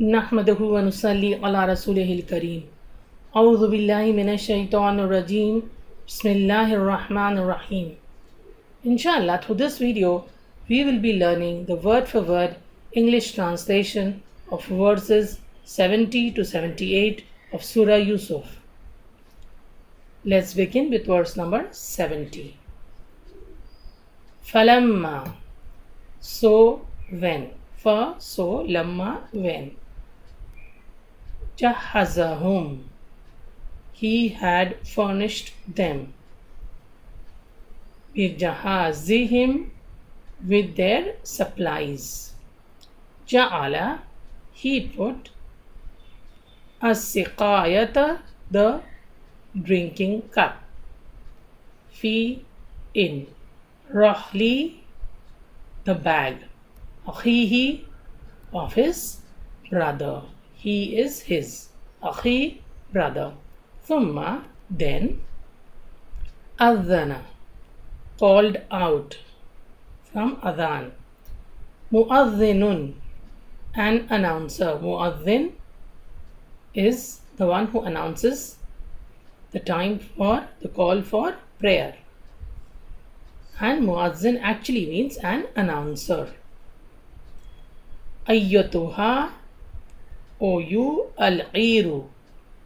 नहमदहु व नुसल्ली अला रसूलिहिल करीम। औज़ु बिल्लाहि मिनश शैतानिर रजीम। बिस्मिल्लाहिर रहमानिर रहीम। Inshallah, through this video, we will be learning the word for word English translation of verses 70 to 78 of Surah Yusuf. Let's begin with verse number 70. Falamma, so when. Fa, so, lamma, when. Jahazahum, he had furnished them. Bijahazihim, with their supplies. Ja'ala, he put. As-siqayata, the drinking cup. Fi, in. Rahli, the bag. Akhihi, of his brother. He is his. Akhi, brother. Thumma, then. Adhana, called out. From adhan. Mu'adhinun, an announcer. Mu'adhin is the one who announces the time for the call for prayer. And mu'adhin actually means an announcer. Ayyatuha, O you, al-iru,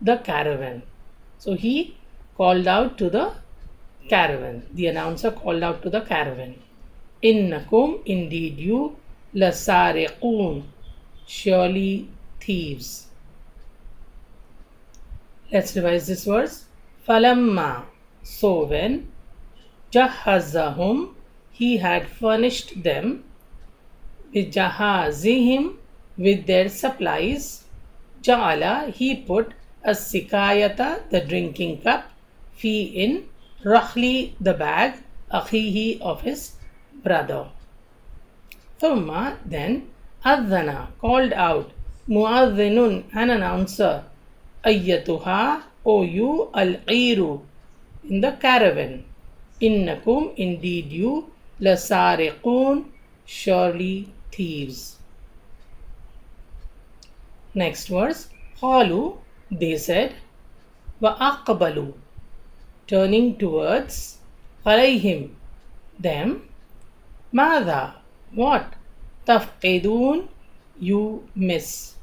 the caravan. So he called out to the caravan. The announcer called out to the caravan. Innakum, indeed you, lasariqun, surely thieves. Let's revise this verse. Falamma, so when. Jahazahum, he had furnished them. Bijahazihim, with their supplies. Ja'ala, he put. As-sikayata, the drinking cup. Fi, in. Rahli, the bag. Akhihi, of his brother. Thumma, then. Adhana, called out. Mu'adhinun, an announcer. Ayyatuha, O you, al-iru, in the caravan. Innakum, indeed you, lasariqun, surely thieves. Next verse. Qalu, they said. Wa aqbalu, turning towards. Alayhim, them. Mada, what? Tafqidun, you miss.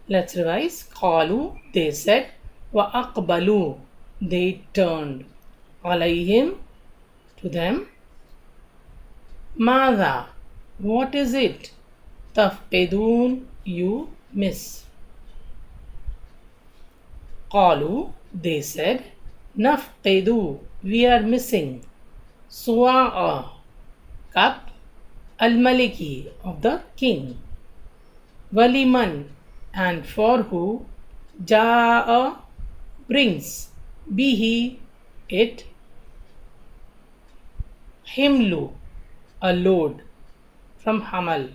Let's revise. Qalu, they said. Wa aqbalu, they turned. Alayhim, to them. Mada, what is it? Tafqidun, you miss. Qalu, they said. Nafqidu, we are missing. Suwa'a, cup. Al-maliki, of the king. Waliman, and for who. Ja'a, brings. Bihi, it. Himlu, a load. From hamal.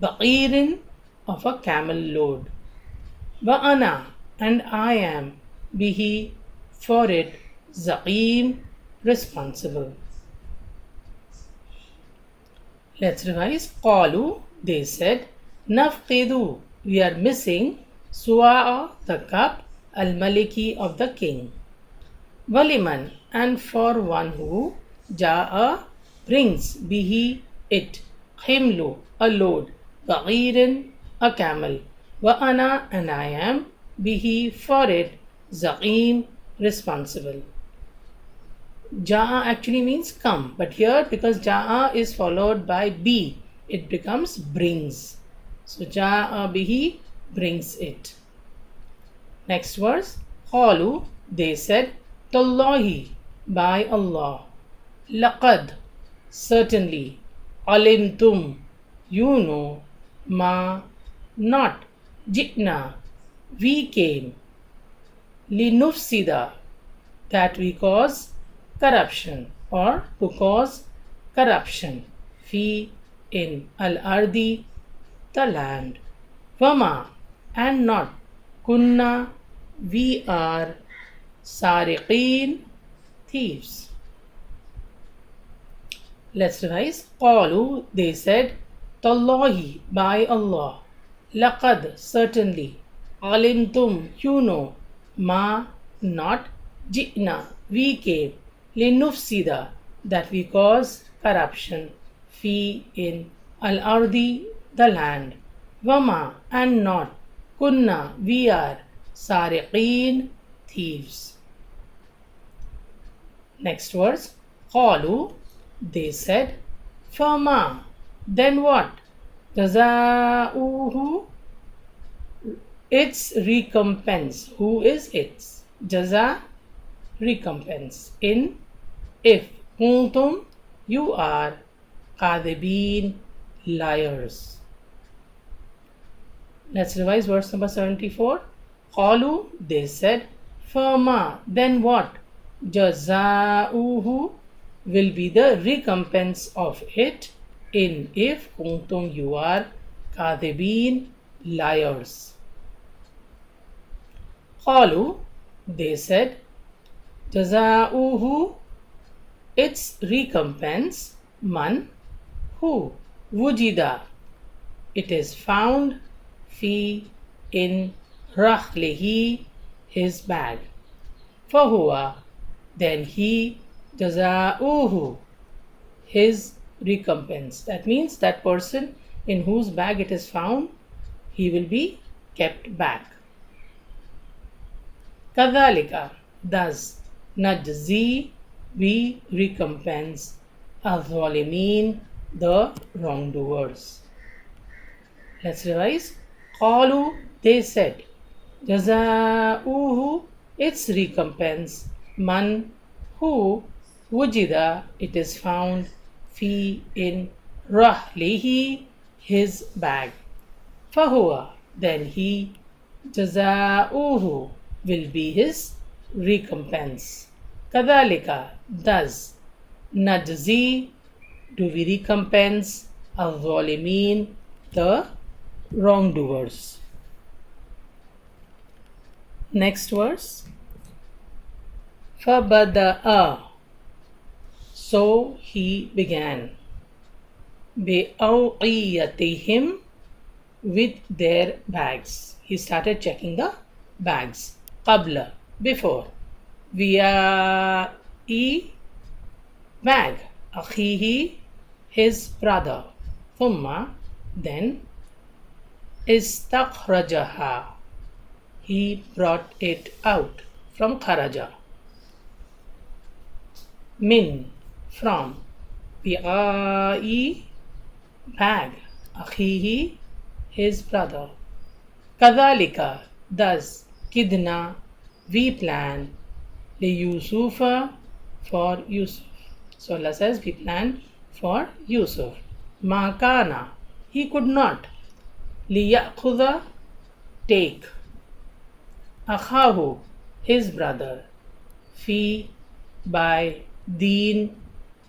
Ba'irin, of a camel load. Wa'ana, and I am. Bihi, for it. Zaqim, responsible. Let's revise. Qalu, they said. Nafqidu, we are missing. Suwa'a, the cup. Al-maliki, of the king. Waliman, and for one who. Ja'a, brings. Bihi, it. Himlu, a load. Ba'irin, a camel. Wa'ana, and I am. Bihi, for it. Zaqim, responsible. Ja'a actually means come, but here because Ja'a is followed by bi, it becomes brings. So Ja'a bihi, brings it. Next verse. Qalu, they said. Tallahi, by Allah. Laqad, certainly. Alimtum, you know. Ma, not. Jitna, we came. Linufsida, that we cause corruption, or to cause corruption. Fi, in. Al-ardi, the land. Wama, and not. Kunna, we are. Sariqeen, thieves. Let's revise. Qalu, they said. Tallahi, by Allah. Laqad, certainly. Alimtum, you know. Ma, not. Jitna, we came. Linufsida, that we cause corruption. Fi, in. Al ardi, the land. Wama, and not. Kunna, we are. Sariqeen, thieves. Next verse. Qalu, they said. Fama, then what? Jaza'uhu, its recompense. Who is its? Jaza, recompense. In, if. Kuntum, you are. Kadibin, liars. Let's revise verse number 74. Qalu, they said. Fama, then what? Jaza'uhu will be the recompense of it. In, if. Kuntum, you are. Kadibin, liars. Qalu, they said. Jaza'uhu, its recompense. Man, who? Wujida, it is found. Fi, in. Rahlihi, his bag. Fahuwa, then he. Jaza'uhu, his recompense. That means that person in whose bag it is found, he will be kept back. Kadhalika, thus. Najzi, we recompense. Al-Zalimin, the wrongdoers. Let's revise. Qalu, they said. Jaza'uhu, its recompense. Man, who. Wujida, it is found. Fi, in. Rahlihi, his bag. Fahuwa, then he. Jaza'uhu, will be his recompense. Kadhalika, thus. Najzi, do we recompense. Al-Zalimin, the wrongdoers. Next verse. Fabada'a, so he began. Bi'awiyatihim, with their bags. He started checking the bags. Qabla, before. Viya'i, bag. Akhihi, his brother. Thumma, then. Istakhrajaha, he brought it out. From kharaja. Min, from. Bi'a'i, bag. Akhihi, his brother. Kadhalika, thus. Kidna, we plan. Li Yusufa, for Yusuf. So Allah says we planned for Yusuf. Ma kana, he could not. Li ya'khudha, take. Akhahu, his brother. Fi, by. Deen,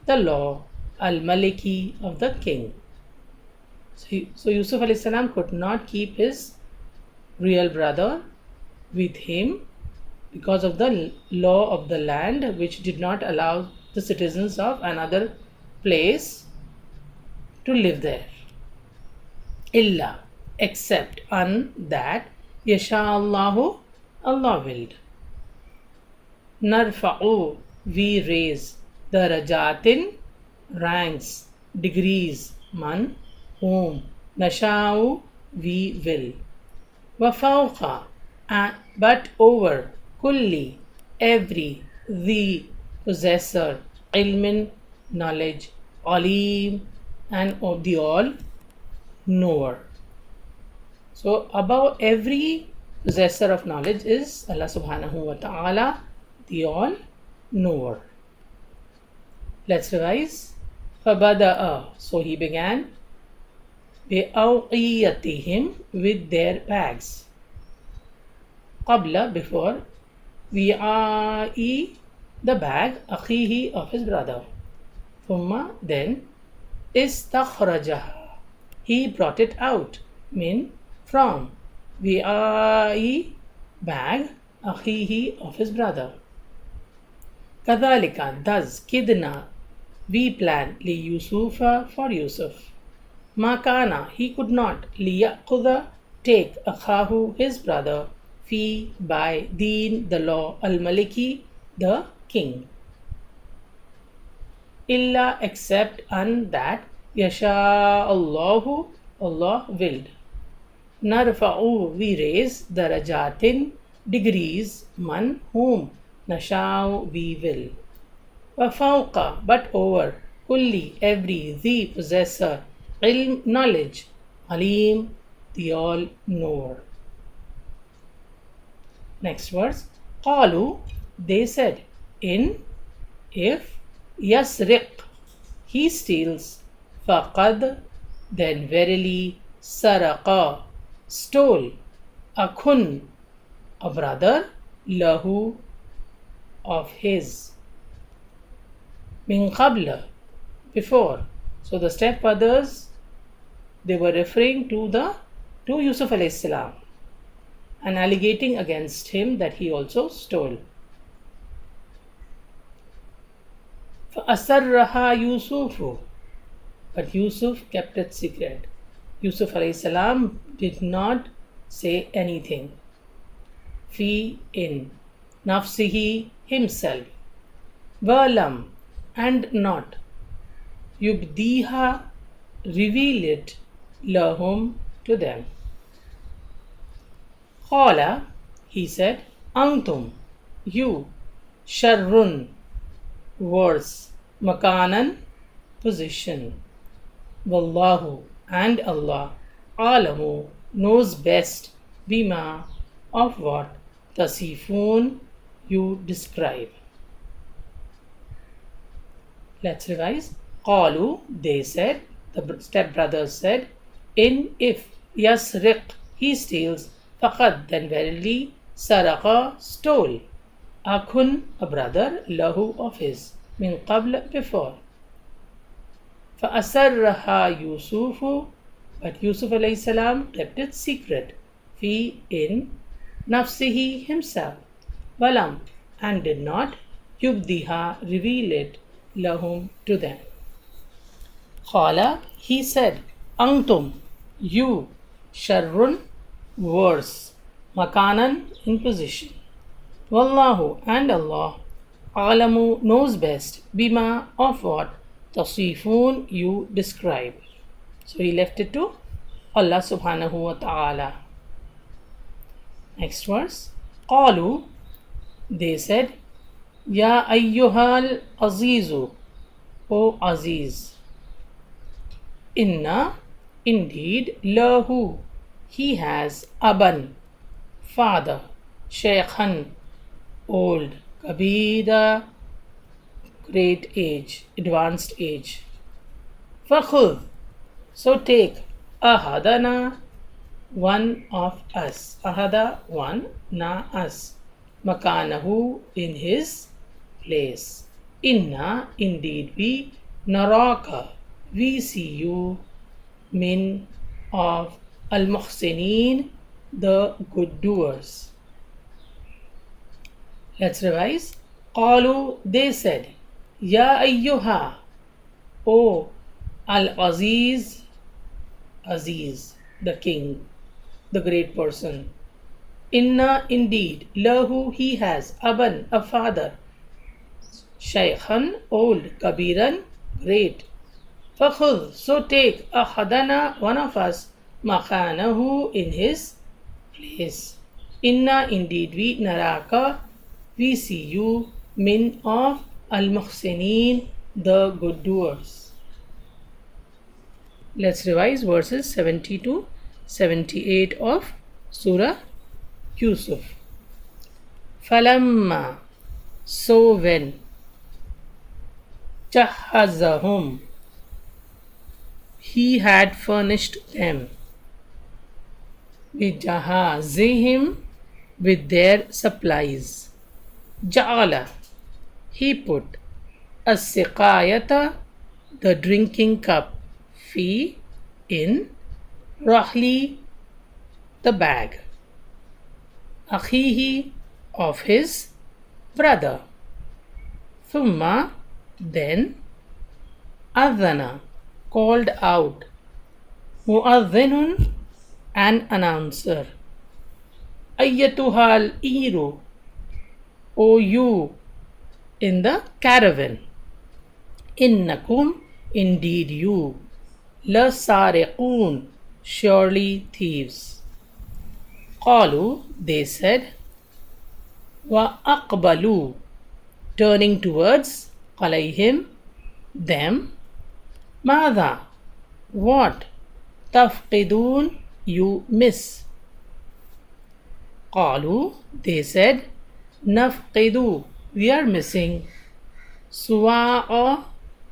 the law. Al-Maliki, of the king. So Yusuf alayhi salam could not keep his real brother with him because of the law of the land, which did not allow the citizens of another place to live there. Illa, except. An, that. Yasha'allahu, Allah willed. Narfa'u, we raise. Darajatin, ranks. Degrees. Man, whom. Nasha'u, we will. Wafawqa, but over. Kulli, every. The possessor. Ilmin, knowledge. Alim, and of the all knower. So above every possessor of knowledge is Allah subhanahu wa ta'ala, the all knower. Let's revise. Fabada'a, so he began. Bi'awqiyatihim, with their bags. Qabla, before. Vi'a'i, the bag. Akhihi, of his brother. Thumma, then. Istakhrajaha, he brought it out. Min, from. Vi'a'i, bag. Akhihi, of his brother. Kadhalika, thus. Kidna, we plan. Li Yusufa, for Yusuf. Makana, he could not. Liyakuda, take. Akhahu, his brother. Fi, by. Deen, the law. Al Maliki, the king. Illa, except, and that. Yasha Allahu, Allah willed. Narfa'u, we raise. Darajatin, degrees. Man, whom. Nasha'u, we will. Wafauqa, but over. Kulli, every. The possessor. Ilm, knowledge. Alim, the all knower. Next verse. Qalu, they said. In, if. Yasriq, he steals. Faqad, then verily. Saraqa, stole. Akhun, a brother. Lahu, of his. Min qabla, before. So the stepbrothers, they were referring to Yusuf alayhi salam and alleging against him that he also stole. فَأَسَرَّهَا يُوسُفُ, but Yusuf kept it secret. Yusuf alayhi salam did not say anything. Fi, in. Nafsihi, himself. Walam, and not. Yubdiha, reveal it. Lahum, to them. Qala, he said. Antum, you. Sharrun, worse. Makanan, position. Wallahu, and Allah. Alamu, knows best. Bima, of what. Tasifun, you describe. Let's revise. Qalu, they said, the stepbrothers said, in, if. Yasriq, he steals. Faqad, then verily. Saraqa, stole. Akhun, a brother. Lahu, of his. Min qabl, before. فَأَسَرَّهَا يُوسُفُ, but Yusuf alayhi salam kept it secret. Fi, in. Nafsihi, himself. Walam, and did not. Yubdiha, reveal it. Lahum, to them. Qala, he said. Antum, you. Sharrun, worse. Makanan, in position. Wallahu, and Allah. Alamu, knows best. Bima, of what. Tasifun, you describe. So he left it to Allah subhanahu wa ta'ala. Next verse. Qalu, they said, Ya ayyuhal azizu, O Aziz. Inna, indeed. Lahu, he has. Aban, father. Shaykhan, old. Kabida, great age, advanced age. Fakhud, so take. Ahadana, one of us. Ahada, one. Na, us. Makanahu, in his place. Inna, indeed we. Naraka, we see you. Min, of. Al-Muhsineen, the good doers. Let's revise. Qalu, they said. Ya ayyuha, O Al-Aziz, Aziz, the king, the great person. Inna, indeed. Lahu, he has. Aban, a father. Shaykhan, old. Kabiran, great. Fakhud, so take. Ahadana, one of us. Makanahu, in his place. Inna, indeed we. Naraka, we see you. Min, of. Al-Muhsineen, the good doers. Let's revise verses 70 to 78 of Surah Yusuf. Falamma, so when. Jahazahum, he had furnished them. Bijahazihim, with their supplies. Ja'ala, he put. As-siqayata, the drinking cup. Fi, in. Rahli, the bag. Akhihi, of his brother. Thumma, then. Adhana, called out. mu'adhdhinun, an announcer. Ayyatuhal iru, O you in the caravan. Innakum, indeed you. La sariqun, surely thieves. Qalu, they said. Wa aqbalu, turning towards alayhim, them. Mada, what? Tafqidun, you miss. Qalu, they said. Nafqidu, we are missing. Suwa'a,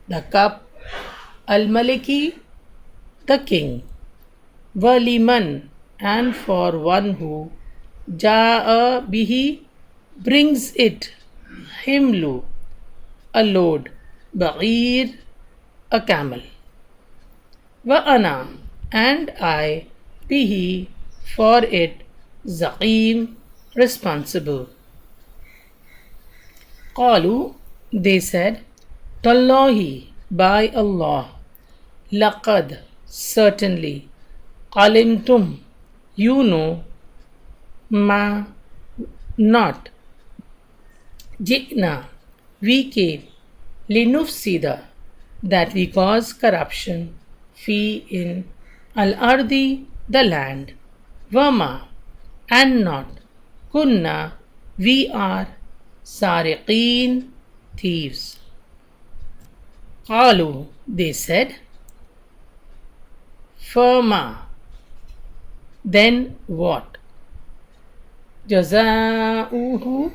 the cup. Al-Maliki, the king. Waliman, and for one who. Ja'a bihi, brings it. Himlu, a load. Ba'ir, a camel. Wa ana, and I. Bihi, for it. Zaqim, responsible. Qalu, they said. Tallahi, by Allah. Laqad, certainly. Alimtum, you know. Ma, not. Jikna, we came. Linufsida, that we cause corruption. Fi, in. Al-ardi, the land. Wama, and not. Kunna, we are. Sariqeen, thieves. Qalu, they said. Fama, then what? Jazauhu,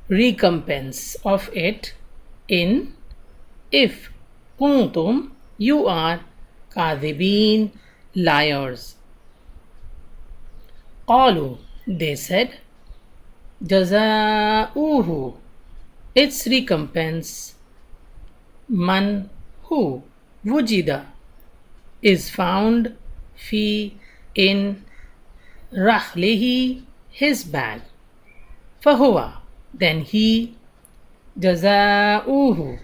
recompense of it, in. If kuntum, you are. Kadhibeen, liars. Qalu, they said. Jazauhu, its recompense. Man, who. Wujida, is found. Fi, in. Rahlihi, his bag. Fahuwa, then he. Jazauhu,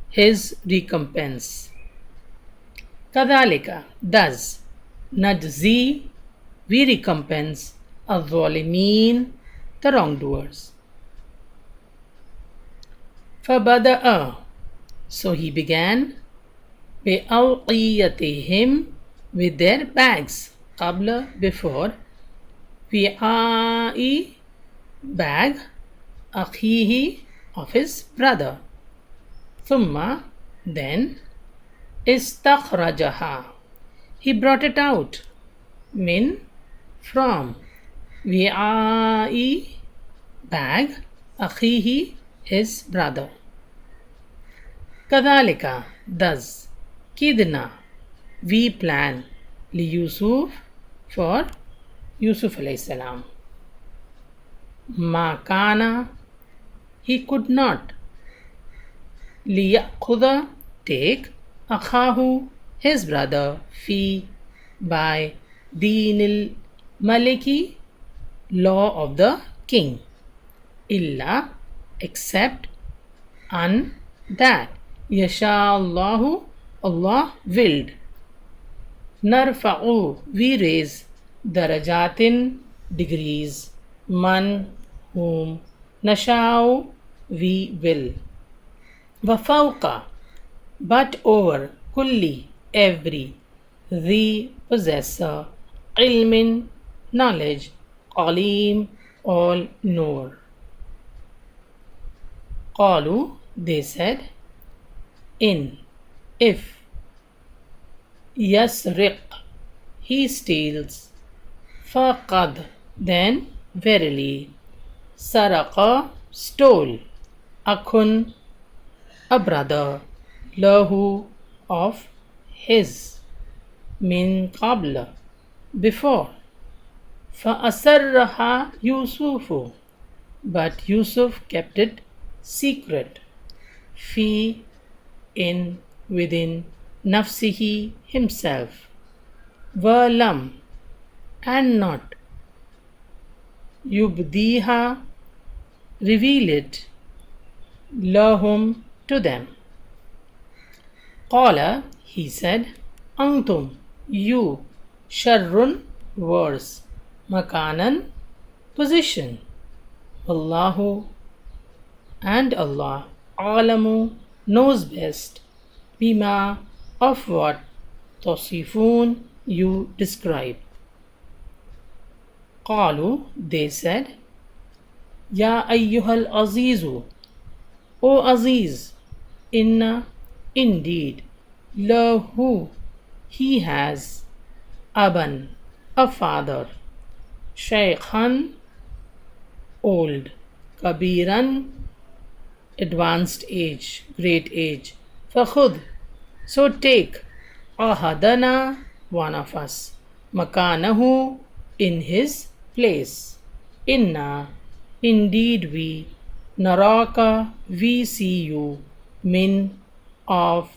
his recompense. Kadhalika, thus. Najzi, we recompense. Al-Zalimeen, the wrongdoers. Fabada'a, so he began. Bi'awqiyatihim, with their bags. Qabla, before. Wi'a'i, bag. Akhihi, of his brother. Thumma, then. Istakhrajaha, he brought it out. Min, from. Wi'a'i, bag. Akhihi, his brother. Kadhalika, thus. Kidna, we plan. Li Yusuf, for Yusuf alayhi salam. Ma kana, he could not. Liyakhuda, take. Akhahu, his brother. Fi, by. Deenil Maliki, law of the king. Illa, except. An, that. Yasha'allahu, Allah willed. Narfa'u, we raise. Darajatin, degrees. Man, whom. Nasha'u, we will. Wafawqa, but over. Kulli, every. The possessor. Ilmin, knowledge. Alim, all knower. Qalu, they said. In, if. Yasriq, he steals. Faqad, then verily. Saraqa, stole. Akhun, a brother. Lahu, of his. Min qabla, before. Fa'asarraha Yusufu, but Yusuf kept it secret. Fi, in, within. Nafsihi, himself. Walam, and not. Yubdiha, reveal it. Lahum, to them. Qala, he said. Antum, you. Sharrun, worse. Makanan, position. Allahu, and Allah. Alamu, knows best. Bima, of what. Tosifun, you describe. Qalu, they said. Ya ayyuhal azizu, O Aziz, inna, indeed, lahu, he has, aban, a father, shaykhan, old, kabiran, advanced age, great age, fakhud, so take, ahadana, one of us, makanahu, in his place, inna, indeed we, naraka, we see you, min, of,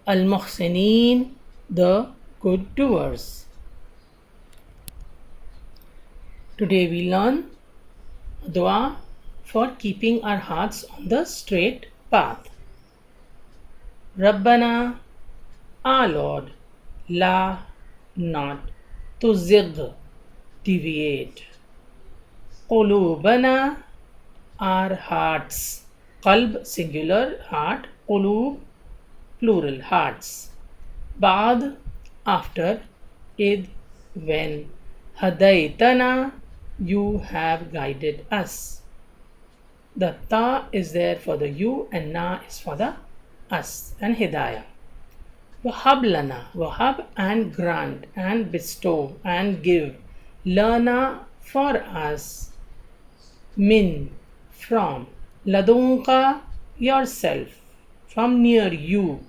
al-muhsinin, the good doers. Today we learn dua for keeping our hearts on the straight path. Rabbana, our Lord, la, not, tuzigh, deviate. Qulubana, our hearts. Qalb, singular, heart. Qulub, plural, hearts. Baad, after. Id, when. Hadaitana, you have guided us. The ta is there for the you and na is for the us and hidayah. Wahab lana, wahab and grant and bestow and give. Lana, for us. Min, from. Ladunka, yourself. From near you.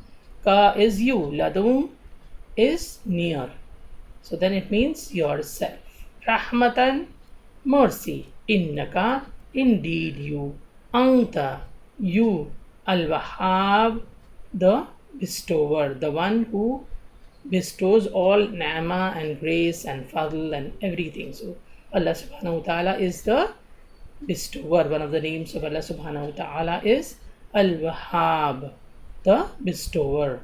Ka is you. Ladun is near. So then it means yourself. Rahmatan, mercy. Innaka, indeed you. Anta, you. Al-Wahhab, the bestower, the one who bestows all ni'mah and grace and fadl and everything. So Allah subhanahu wa ta'ala is the bestower. One of the names of Allah subhanahu wa ta'ala is Al-Wahhab, the bestower.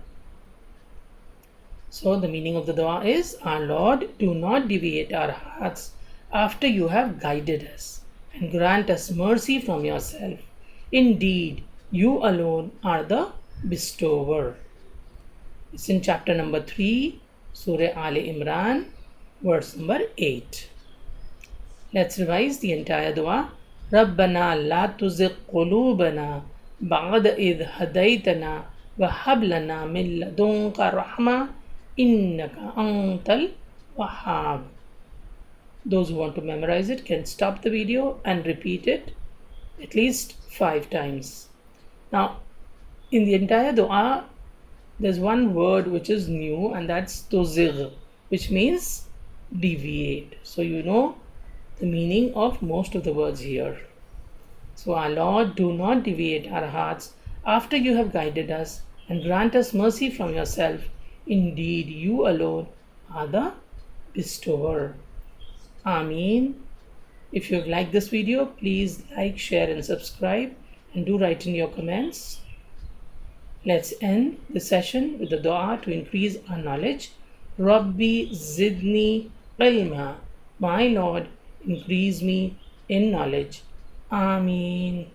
So the meaning of the dua is, our Lord, do not deviate our hearts after you have guided us, and grant us mercy from yourself. Indeed, you alone are the bestower. It's in chapter number 3, Surah Al Imran, verse number 8. Let's revise the entire dua. Rabbana la tuzigh qulubana ba'da idh hadaytana wa hab lana min ladunka rahma innaka antal wahhab. Those who want to memorize it can stop the video and repeat it at least 5 times. Now, in the entire dua, there's one word which is new, and that's tuzigh, which means deviate. So you know the meaning of most of the words here. So, our Lord, do not deviate our hearts after you have guided us, and grant us mercy from yourself. Indeed, you alone are the bestower. Ameen. If you have liked this video, please like, share and subscribe, and do write in your comments. Let's end the session with the dua to increase our knowledge. Rabbi zidni ilma. My Lord, increase me in knowledge. Ameen.